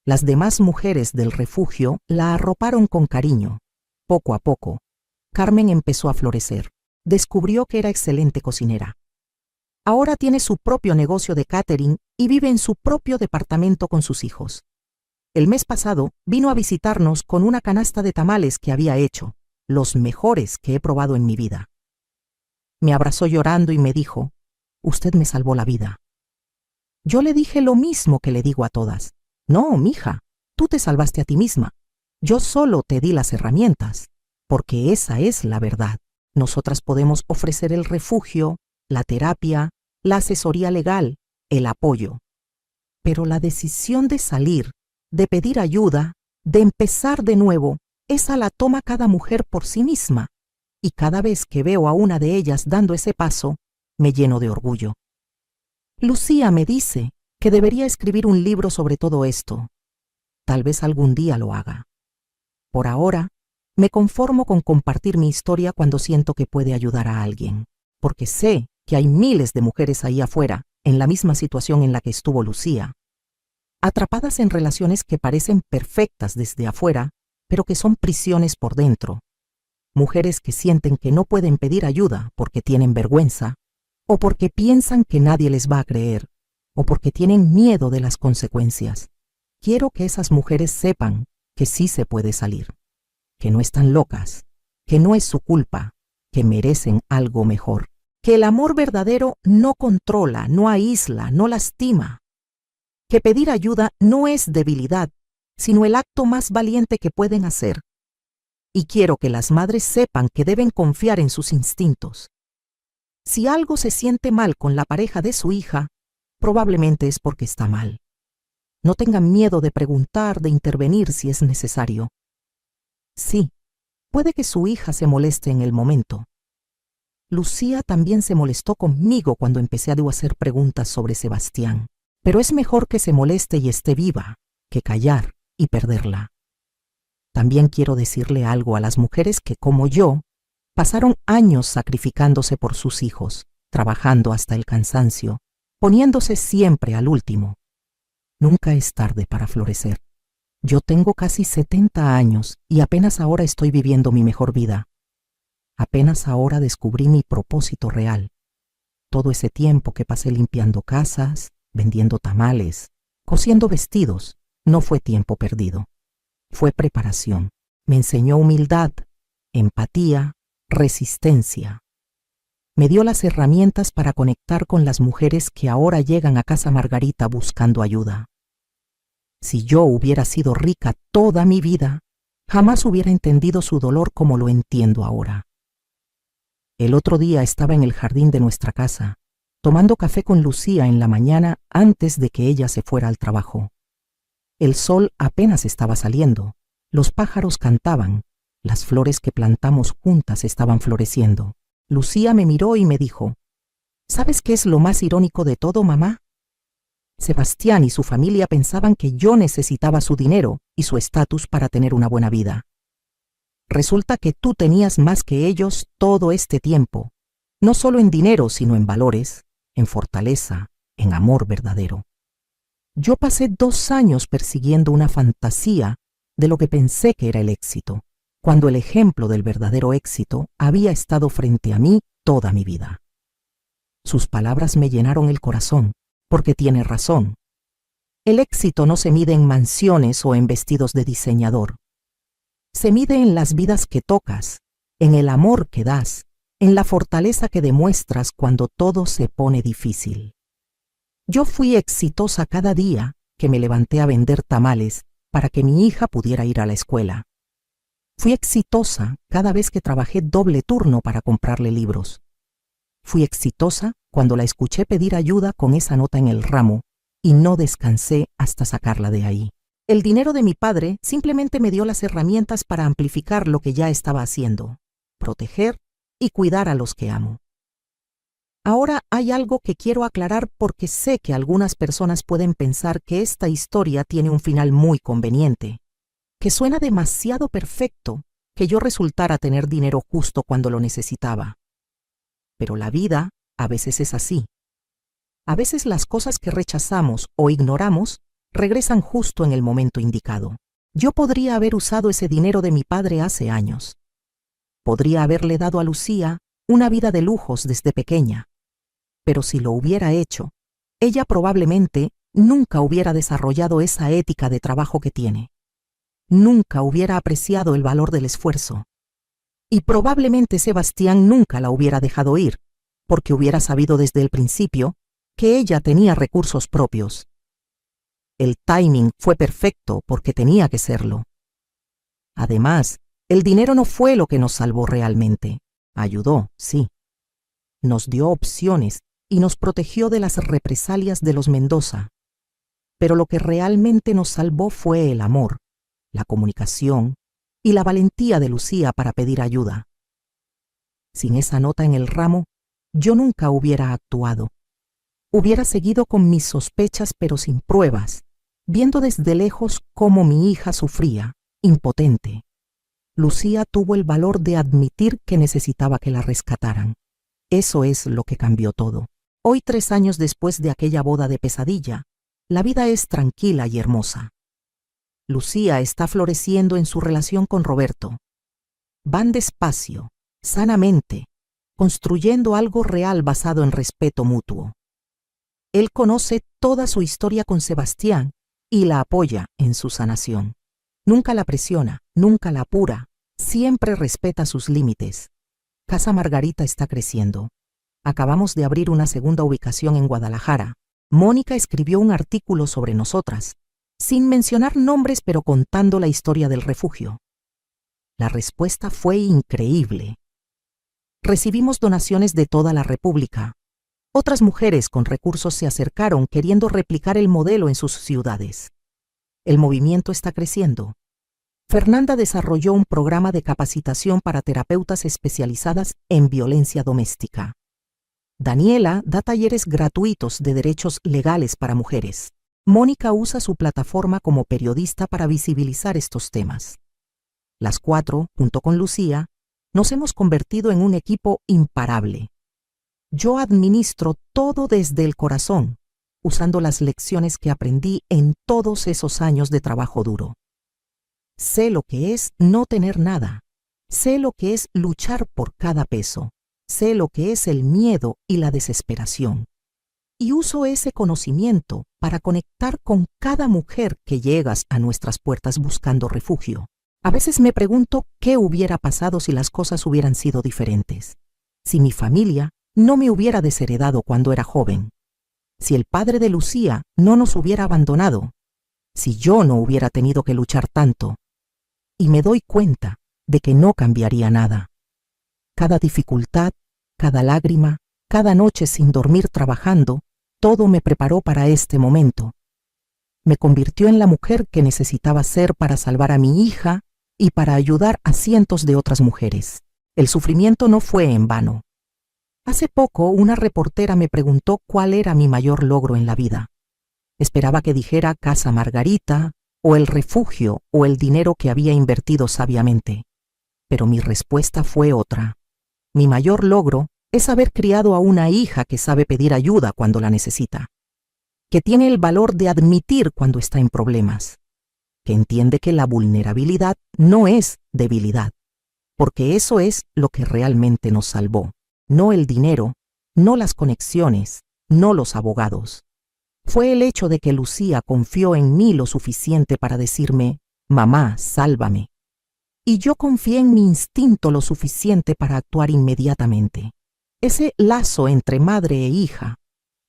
Las demás mujeres del refugio la arroparon con cariño. Poco a poco, Carmen empezó a florecer. Descubrió que era excelente cocinera. Ahora tiene su propio negocio de catering y vive en su propio departamento con sus hijos. El mes pasado vino a visitarnos con una canasta de tamales que había hecho, los mejores que he probado en mi vida. Me abrazó llorando y me dijo: «Usted me salvó la vida». Yo le dije lo mismo que le digo a todas: «No, mija, tú te salvaste a ti misma. Yo solo te di las herramientas, porque esa es la verdad. Nosotras podemos ofrecer el refugio, la terapia, la asesoría legal, el apoyo. Pero la decisión de salir, de pedir ayuda, de empezar de nuevo, esa la toma cada mujer por sí misma. Y cada vez que veo a una de ellas dando ese paso, me lleno de orgullo». Lucía me dice que debería escribir un libro sobre todo esto. Tal vez algún día lo haga. Por ahora, me conformo con compartir mi historia cuando siento que puede ayudar a alguien, porque sé que hay miles de mujeres ahí afuera, en la misma situación en la que estuvo Lucía, atrapadas en relaciones que parecen perfectas desde afuera, pero que son prisiones por dentro. Mujeres que sienten que no pueden pedir ayuda porque tienen vergüenza, o porque piensan que nadie les va a creer, o porque tienen miedo de las consecuencias. Quiero que esas mujeres sepan que sí se puede salir, que no están locas, que no es su culpa, que merecen algo mejor, que el amor verdadero no controla, no aísla, no lastima, que pedir ayuda no es debilidad, sino el acto más valiente que pueden hacer. Y quiero que las madres sepan que deben confiar en sus instintos. Si algo se siente mal con la pareja de su hija, probablemente es porque está mal. No tengan miedo de preguntar, de intervenir si es necesario. Sí, puede que su hija se moleste en el momento. Lucía también se molestó conmigo cuando empecé a hacer preguntas sobre Sebastián. Pero es mejor que se moleste y esté viva, que callar y perderla. También quiero decirle algo a las mujeres que, como yo, pasaron años sacrificándose por sus hijos, trabajando hasta el cansancio, poniéndose siempre al último. Nunca es tarde para florecer. Yo tengo casi 70 años y apenas ahora estoy viviendo mi mejor vida. Apenas ahora descubrí mi propósito real. Todo ese tiempo que pasé limpiando casas, vendiendo tamales, cosiendo vestidos, no fue tiempo perdido. Fue preparación. Me enseñó humildad, empatía, resistencia. Me dio las herramientas para conectar con las mujeres que ahora llegan a Casa Margarita buscando ayuda. Si yo hubiera sido rica toda mi vida, jamás hubiera entendido su dolor como lo entiendo ahora. El otro día estaba en el jardín de nuestra casa, tomando café con Lucía en la mañana antes de que ella se fuera al trabajo. El sol apenas estaba saliendo, los pájaros cantaban, las flores que plantamos juntas estaban floreciendo. Lucía me miró y me dijo: ¿Sabes qué es lo más irónico de todo, mamá? Sebastián y su familia pensaban que yo necesitaba su dinero y su estatus para tener una buena vida. Resulta que tú tenías más que ellos todo este tiempo, no solo en dinero, sino en valores, en fortaleza, en amor verdadero. Yo pasé 2 años persiguiendo una fantasía de lo que pensé que era el éxito, cuando el ejemplo del verdadero éxito había estado frente a mí toda mi vida. Sus palabras me llenaron el corazón, porque tiene razón. El éxito no se mide en mansiones o en vestidos de diseñador. Se mide en las vidas que tocas, en el amor que das, en la fortaleza que demuestras cuando todo se pone difícil. Yo fui exitosa cada día que me levanté a vender tamales para que mi hija pudiera ir a la escuela. Fui exitosa cada vez que trabajé doble turno para comprarle libros. Fui exitosa cuando la escuché pedir ayuda con esa nota en el ramo y no descansé hasta sacarla de ahí. El dinero de mi padre simplemente me dio las herramientas para amplificar lo que ya estaba haciendo, proteger y cuidar a los que amo. Ahora hay algo que quiero aclarar porque sé que algunas personas pueden pensar que esta historia tiene un final muy conveniente, que suena demasiado perfecto que yo resultara tener dinero justo cuando lo necesitaba. Pero la vida a veces es así. A veces las cosas que rechazamos o ignoramos regresan justo en el momento indicado. Yo podría haber usado ese dinero de mi padre hace años. Podría haberle dado a Lucía una vida de lujos desde pequeña. Pero si lo hubiera hecho, ella probablemente nunca hubiera desarrollado esa ética de trabajo que tiene. Nunca hubiera apreciado el valor del esfuerzo. Y probablemente Sebastián nunca la hubiera dejado ir, porque hubiera sabido desde el principio que ella tenía recursos propios. El timing fue perfecto porque tenía que serlo. Además, el dinero no fue lo que nos salvó realmente. Ayudó, sí. Nos dio opciones y nos protegió de las represalias de los Mendoza. Pero lo que realmente nos salvó fue el amor, la comunicación y la valentía de Lucía para pedir ayuda. Sin esa nota en el ramo, yo nunca hubiera actuado. Hubiera seguido con mis sospechas pero sin pruebas, viendo desde lejos cómo mi hija sufría, impotente. Lucía tuvo el valor de admitir que necesitaba que la rescataran. Eso es lo que cambió todo. Hoy, 3 años después de aquella boda de pesadilla, la vida es tranquila y hermosa. Lucía está floreciendo en su relación con Roberto. Van despacio, sanamente, construyendo algo real basado en respeto mutuo. Él conoce toda su historia con Sebastián y la apoya en su sanación. Nunca la presiona, nunca la apura, siempre respeta sus límites. Casa Margarita está creciendo. Acabamos de abrir una segunda ubicación en Guadalajara. Mónica escribió un artículo sobre nosotras, sin mencionar nombres pero contando la historia del refugio. La respuesta fue increíble. Recibimos donaciones de toda la República. Otras mujeres con recursos se acercaron queriendo replicar el modelo en sus ciudades. El movimiento está creciendo. Fernanda desarrolló un programa de capacitación para terapeutas especializadas en violencia doméstica. Daniela da talleres gratuitos de derechos legales para mujeres. Mónica usa su plataforma como periodista para visibilizar estos temas. Las 4, junto con Lucía, nos hemos convertido en un equipo imparable. Yo administro todo desde el corazón, usando las lecciones que aprendí en todos esos años de trabajo duro. Sé lo que es no tener nada. Sé lo que es luchar por cada peso. Sé lo que es el miedo y la desesperación. Y uso ese conocimiento para conectar con cada mujer que llegas a nuestras puertas buscando refugio. A veces me pregunto qué hubiera pasado si las cosas hubieran sido diferentes. Si mi familia no me hubiera desheredado cuando era joven. Si el padre de Lucía no nos hubiera abandonado. Si yo no hubiera tenido que luchar tanto. Y me doy cuenta de que no cambiaría nada. Cada dificultad, cada lágrima, cada noche sin dormir trabajando, todo me preparó para este momento. Me convirtió en la mujer que necesitaba ser para salvar a mi hija y para ayudar a cientos de otras mujeres. El sufrimiento no fue en vano. Hace poco una reportera me preguntó cuál era mi mayor logro en la vida. Esperaba que dijera Casa Margarita, o el refugio, o el dinero que había invertido sabiamente. Pero mi respuesta fue otra. Mi mayor logro es haber criado a una hija que sabe pedir ayuda cuando la necesita, que tiene el valor de admitir cuando está en problemas, que entiende que la vulnerabilidad no es debilidad, porque eso es lo que realmente nos salvó, no el dinero, no las conexiones, no los abogados. Fue el hecho de que Lucía confió en mí lo suficiente para decirme, mamá, sálvame. Y yo confié en mi instinto lo suficiente para actuar inmediatamente. Ese lazo entre madre e hija,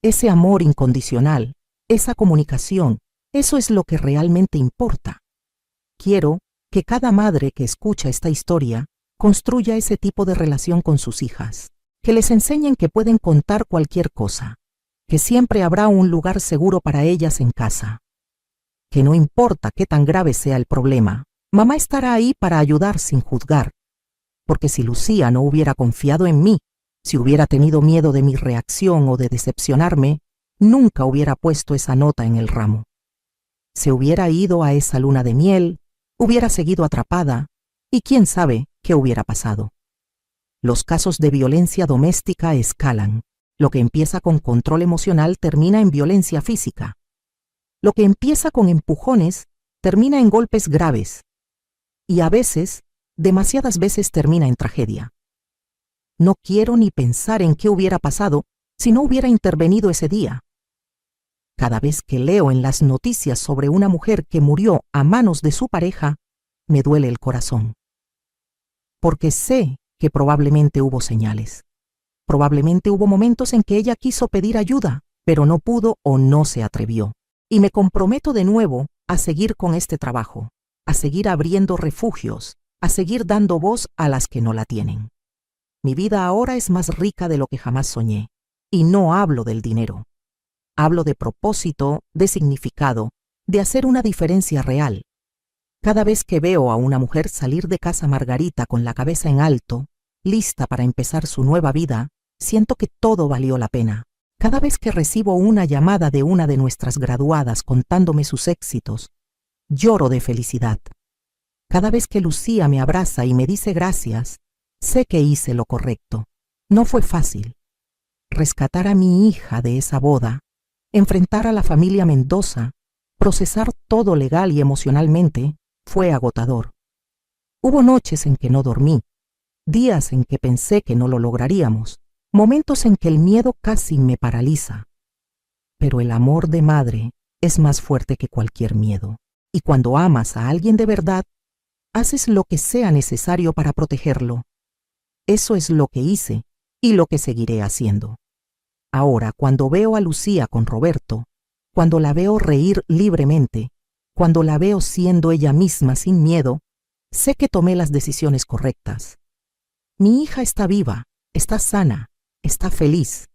ese amor incondicional, esa comunicación, eso es lo que realmente importa. Quiero que cada madre que escucha esta historia construya ese tipo de relación con sus hijas, que les enseñen que pueden contar cualquier cosa, que siempre habrá un lugar seguro para ellas en casa. que no importa qué tan grave sea el problema, mamá estará ahí para ayudar sin juzgar. Porque si Lucía no hubiera confiado en mí, si hubiera tenido miedo de mi reacción o de decepcionarme, nunca hubiera puesto esa nota en el ramo. Se hubiera ido a esa luna de miel, hubiera seguido atrapada, y quién sabe qué hubiera pasado. Los casos de violencia doméstica escalan. Lo que empieza con control emocional termina en violencia física. Lo que empieza con empujones termina en golpes graves. Y a veces, demasiadas veces termina en tragedia. No quiero ni pensar en qué hubiera pasado si no hubiera intervenido ese día. Cada vez que leo en las noticias sobre una mujer que murió a manos de su pareja, me duele el corazón. Porque sé que probablemente hubo señales. Probablemente hubo momentos en que ella quiso pedir ayuda, pero no pudo o no se atrevió. Y me comprometo de nuevo a seguir con este trabajo, a seguir abriendo refugios, a seguir dando voz a las que no la tienen. Mi vida ahora es más rica de lo que jamás soñé. Y no hablo del dinero. Hablo de propósito, de significado, de hacer una diferencia real. Cada vez que veo a una mujer salir de casa Margarita con la cabeza en alto, lista para empezar su nueva vida, siento que todo valió la pena. Cada vez que recibo una llamada de una de nuestras graduadas contándome sus éxitos, lloro de felicidad. Cada vez que Lucía me abraza y me dice gracias, sé que hice lo correcto. No fue fácil. Rescatar a mi hija de esa boda, enfrentar a la familia Mendoza, procesar todo legal y emocionalmente, fue agotador. Hubo noches en que no dormí, días en que pensé que no lo lograríamos, momentos en que el miedo casi me paraliza. Pero el amor de madre es más fuerte que cualquier miedo. Y cuando amas a alguien de verdad, haces lo que sea necesario para protegerlo. Eso es lo que hice y lo que seguiré haciendo. Ahora, cuando veo a Lucía con Roberto, cuando la veo reír libremente, cuando la veo siendo ella misma sin miedo, sé que tomé las decisiones correctas. Mi hija está viva, está sana, está feliz.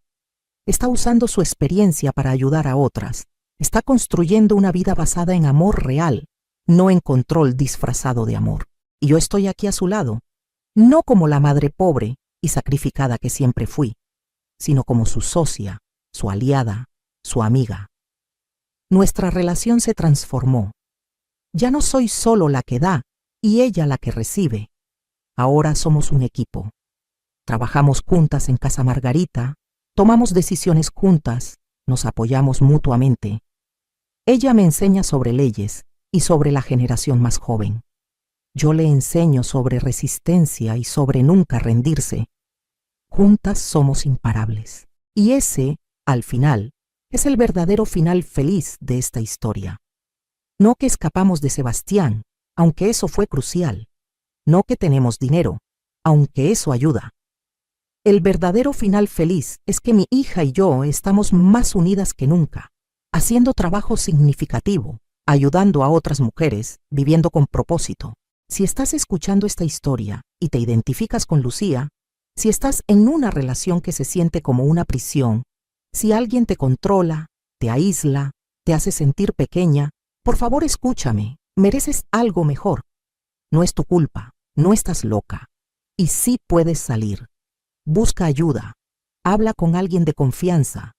Está usando su experiencia para ayudar a otras. Está construyendo una vida basada en amor real, no en control disfrazado de amor. Y yo estoy aquí a su lado, no como la madre pobre y sacrificada que siempre fui, sino como su socia, su aliada, su amiga. Nuestra relación se transformó. Ya no soy solo la que da y ella la que recibe. Ahora somos un equipo. Trabajamos juntas en Casa Margarita, tomamos decisiones juntas, nos apoyamos mutuamente. Ella me enseña sobre leyes y sobre la generación más joven. Yo le enseño sobre resistencia y sobre nunca rendirse. Juntas somos imparables. Y ese, al final, es el verdadero final feliz de esta historia. No que escapamos de Sebastián, aunque eso fue crucial. No que tenemos dinero, aunque eso ayuda. El verdadero final feliz es que mi hija y yo estamos más unidas que nunca, haciendo trabajo significativo, ayudando a otras mujeres, viviendo con propósito. Si estás escuchando esta historia y te identificas con Lucía, si estás en una relación que se siente como una prisión, si alguien te controla, te aísla, te hace sentir pequeña, por favor escúchame, mereces algo mejor. No es tu culpa, no estás loca. Y sí puedes salir. Busca ayuda. Habla con alguien de confianza.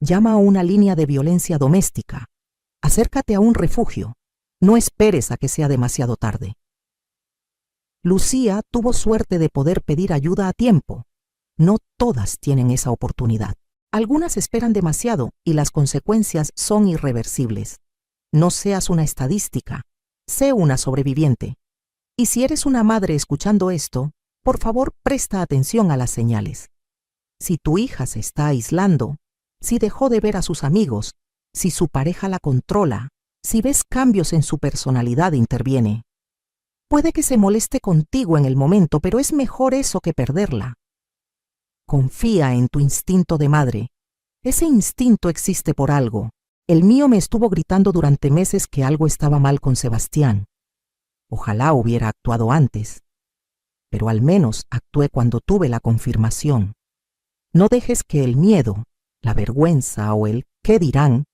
Llama a una línea de violencia doméstica. Acércate a un refugio. No esperes a que sea demasiado tarde. Lucía tuvo suerte de poder pedir ayuda a tiempo. No todas tienen esa oportunidad. Algunas esperan demasiado y las consecuencias son irreversibles. No seas una estadística. Sé una sobreviviente. Y si eres una madre escuchando esto, por favor presta atención a las señales. Si tu hija se está aislando, si dejó de ver a sus amigos, si su pareja la controla, si ves cambios en su personalidad, interviene. Puede que se moleste contigo en el momento, pero es mejor eso que perderla. Confía en tu instinto de madre. Ese instinto existe por algo. El mío me estuvo gritando durante meses que algo estaba mal con Sebastián. Ojalá hubiera actuado antes. Pero al menos actué cuando tuve la confirmación. No dejes que el miedo, la vergüenza o el ¿qué dirán?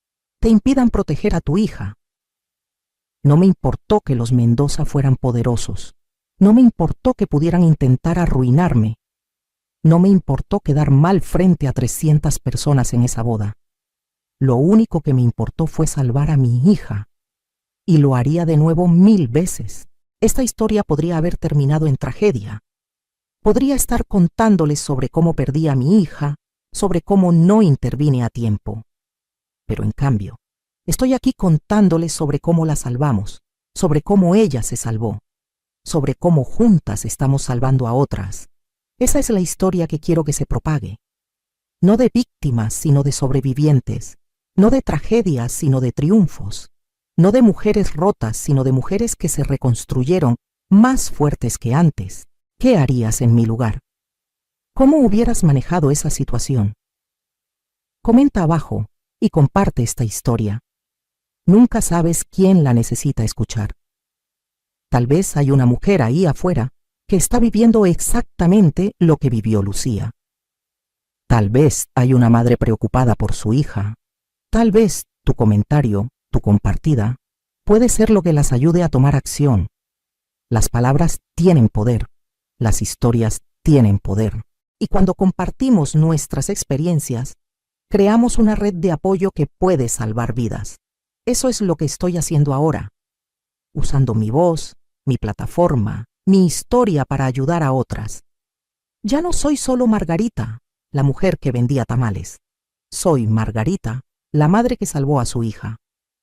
Te impidan proteger a tu hija. No me importó que los Mendoza fueran poderosos. No me importó que pudieran intentar arruinarme. No me importó quedar mal frente a 300 personas en esa boda. Lo único que me importó fue salvar a mi hija. Y lo haría de nuevo 1000 veces. Esta historia podría haber terminado en tragedia. Podría estar contándoles sobre cómo perdí a mi hija, sobre cómo no intervine a tiempo. Pero en cambio, estoy aquí contándoles sobre cómo la salvamos, sobre cómo ella se salvó, sobre cómo juntas estamos salvando a otras. Esa es la historia que quiero que se propague. No de víctimas, sino de sobrevivientes. No de tragedias, sino de triunfos. No de mujeres rotas, sino de mujeres que se reconstruyeron más fuertes que antes. ¿Qué harías en mi lugar? ¿Cómo hubieras manejado esa situación? Comenta abajo y comparte esta historia. Nunca sabes quién la necesita escuchar. Tal vez hay una mujer ahí afuera que está viviendo exactamente lo que vivió Lucía. Tal vez hay una madre preocupada por su hija. Tal vez tu comentario, tu compartida, puede ser lo que las ayude a tomar acción. Las palabras tienen poder. Las historias tienen poder. Y cuando compartimos nuestras experiencias, creamos una red de apoyo que puede salvar vidas. Eso es lo que estoy haciendo ahora, usando mi voz, mi plataforma, mi historia para ayudar a otras. Ya no soy solo Margarita, la mujer que vendía tamales. Soy Margarita, la madre que salvó a su hija.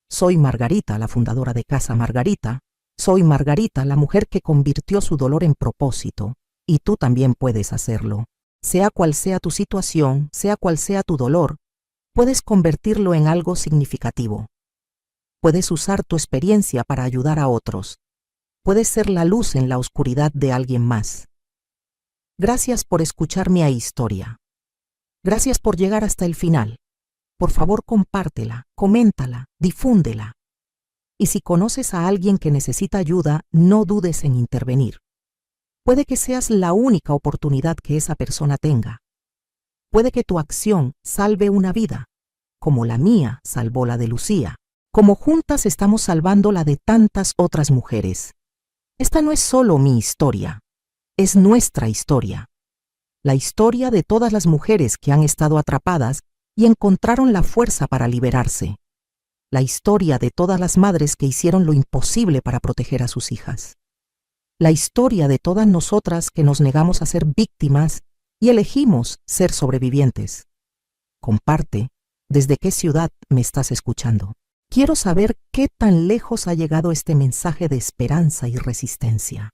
Soy Margarita, la fundadora de Casa Margarita. Soy Margarita, la mujer que convirtió su dolor en propósito. Y tú también puedes hacerlo. Sea cual sea tu situación, sea cual sea tu dolor, puedes convertirlo en algo significativo. Puedes usar tu experiencia para ayudar a otros. Puedes ser la luz en la oscuridad de alguien más. Gracias por escuchar mi historia. Gracias por llegar hasta el final. Por favor, compártela, coméntala, difúndela. Y si conoces a alguien que necesita ayuda, no dudes en intervenir. Puede que seas la única oportunidad que esa persona tenga. Puede que tu acción salve una vida, como la mía salvó la de Lucía, como juntas estamos salvando la de tantas otras mujeres. Esta no es solo mi historia, es nuestra historia. La historia de todas las mujeres que han estado atrapadas y encontraron la fuerza para liberarse. La historia de todas las madres que hicieron lo imposible para proteger a sus hijas. La historia de todas nosotras que nos negamos a ser víctimas y elegimos ser sobrevivientes. Comparte desde qué ciudad me estás escuchando. Quiero saber qué tan lejos ha llegado este mensaje de esperanza y resistencia.